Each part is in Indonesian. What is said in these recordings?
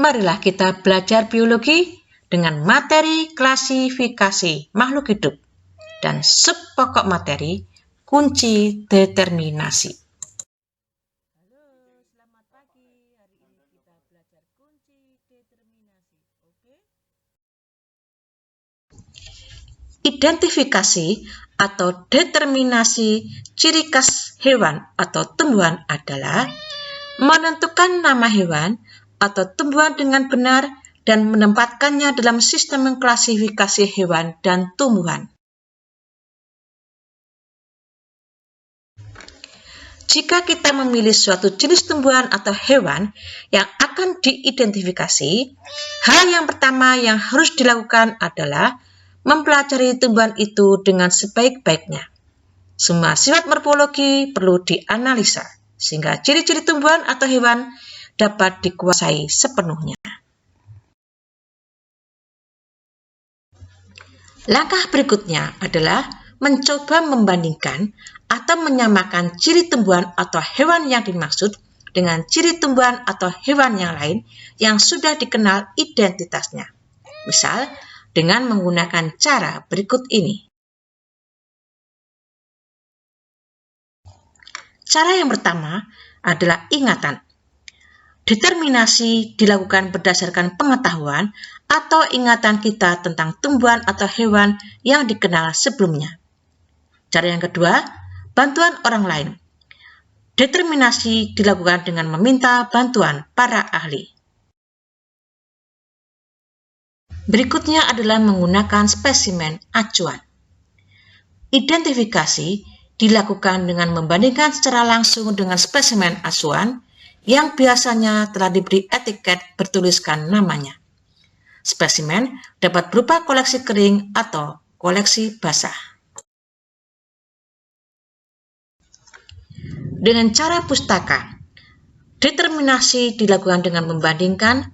Marilah kita belajar biologi dengan materi klasifikasi makhluk hidup dan sub pokok materi kunci determinasi. Halo, selamat pagi. Hari ini kita belajar kunci determinasi. Oke? Identifikasi atau determinasi ciri khas hewan atau tumbuhan adalah menentukan nama hewan atau tumbuhan dengan benar dan menempatkannya dalam sistem klasifikasi hewan dan tumbuhan. Jika kita memilih suatu jenis tumbuhan atau hewan yang akan diidentifikasi, hal yang pertama yang harus dilakukan adalah mempelajari tumbuhan itu dengan sebaik-baiknya. Semua sifat morfologi perlu dianalisa, sehingga ciri-ciri tumbuhan atau hewan dapat dikuasai sepenuhnya. Langkah berikutnya adalah mencoba membandingkan atau menyamakan ciri tumbuhan atau hewan yang dimaksud dengan ciri tumbuhan atau hewan yang lain yang sudah dikenal identitasnya. Misal, dengan menggunakan cara berikut ini. Cara yang pertama adalah ingatan. Determinasi dilakukan berdasarkan pengetahuan atau ingatan kita tentang tumbuhan atau hewan yang dikenal sebelumnya. Cara yang kedua, bantuan orang lain. Determinasi dilakukan dengan meminta bantuan para ahli. Berikutnya adalah menggunakan spesimen acuan. Identifikasi dilakukan dengan membandingkan secara langsung dengan spesimen acuan yang biasanya telah diberi etiket bertuliskan namanya. Spesimen dapat berupa koleksi kering atau koleksi basah. Dengan cara pustaka, determinasi dilakukan dengan membandingkan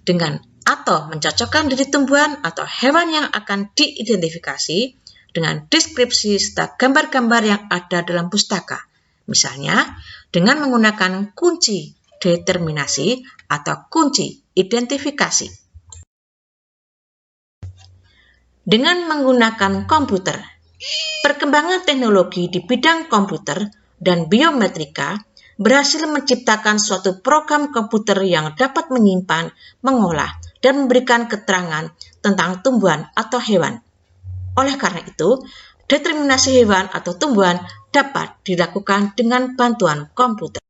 dengan atau mencocokkan diri tumbuhan atau hewan yang akan diidentifikasi dengan deskripsi serta gambar-gambar yang ada dalam pustaka. Misalnya, dengan menggunakan kunci determinasi atau kunci identifikasi. Dengan menggunakan komputer, perkembangan teknologi di bidang komputer dan biometrika berhasil menciptakan suatu program komputer yang dapat menyimpan, mengolah, dan memberikan keterangan tentang tumbuhan atau hewan. Oleh karena itu, determinasi hewan atau tumbuhan dapat dilakukan dengan bantuan komputer.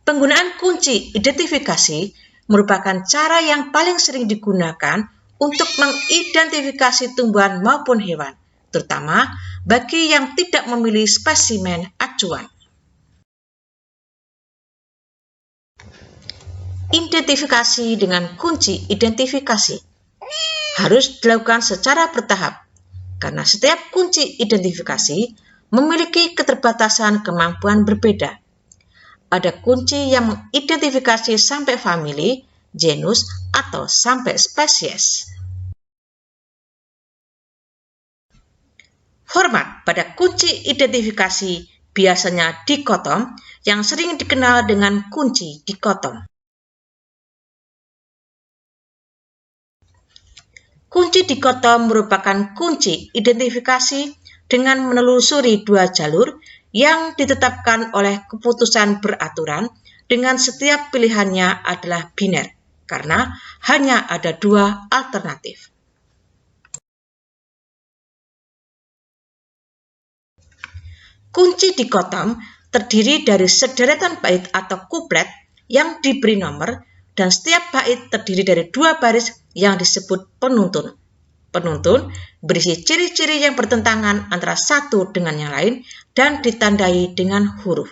Penggunaan kunci identifikasi merupakan cara yang paling sering digunakan untuk mengidentifikasi tumbuhan maupun hewan, terutama bagi yang tidak memilih spesimen acuan. Identifikasi dengan kunci identifikasi harus dilakukan secara bertahap, karena setiap kunci identifikasi memiliki keterbatasan kemampuan berbeda. Ada kunci yang mengidentifikasi sampai famili, genus, atau sampai spesies. Format pada kunci identifikasi biasanya dikotom, yang sering dikenal dengan kunci dikotom. Kunci dikotom merupakan kunci identifikasi dengan menelusuri dua jalur yang ditetapkan oleh keputusan beraturan dengan setiap pilihannya adalah biner, karena hanya ada dua alternatif. Kunci dikotom terdiri dari sederetan bait atau kuplet yang diberi nomor, dan setiap bait terdiri dari dua baris yang disebut penuntun. Penuntun berisi ciri-ciri yang bertentangan antara satu dengan yang lain dan ditandai dengan huruf.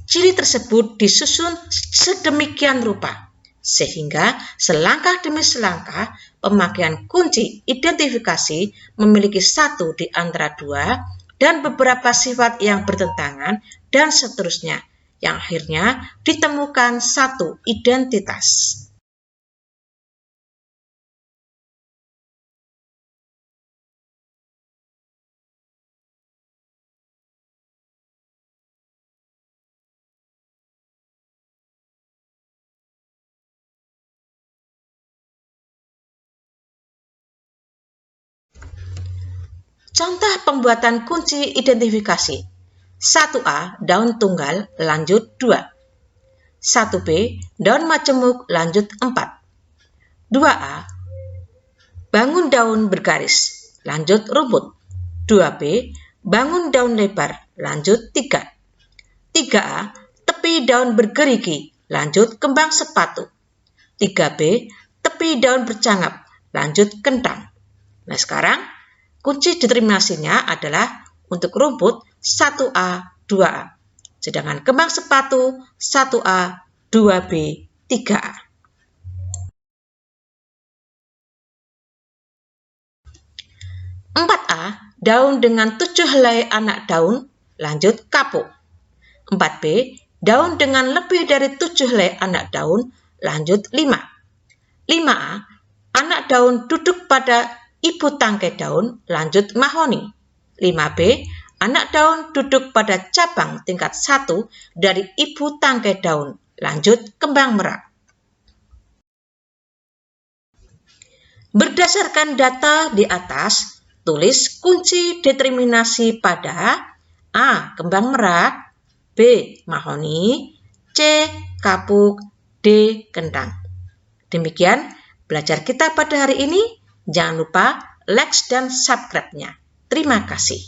Ciri tersebut disusun sedemikian rupa, sehingga selangkah demi selangkah pemakaian kunci identifikasi memiliki satu di antara dua dan beberapa sifat yang bertentangan dan seterusnya, yang akhirnya ditemukan satu identitas. Contoh pembuatan kunci identifikasi. 1A, daun tunggal, lanjut 2. 1B, daun majemuk, lanjut 4. 2A, bangun daun bergaris, lanjut rumput. 2B, bangun daun lebar, lanjut 3. 3A, tepi daun bergerigi, lanjut kembang sepatu. 3B, tepi daun bercangap, lanjut kentang. Nah, sekarang kunci determinasinya adalah untuk rumput 1A, 2A. Sedangkan kembang sepatu 1A, 2B, 3A. A, daun dengan 7 helai anak daun, lanjut kapuk. 4B, daun dengan lebih dari 7 helai anak daun, lanjut 5. 5A, anak daun duduk pada ibu tangkai daun, lanjut mahoni. 5B, anak daun duduk pada cabang tingkat 1 dari ibu tangkai daun, lanjut kembang merak. Berdasarkan data di atas, tulis kunci determinasi pada A. Kembang merak, B. Mahoni, C. Kapuk, D. Kentang. Demikian belajar kita pada hari ini. Jangan lupa like dan subscribe-nya. Terima kasih.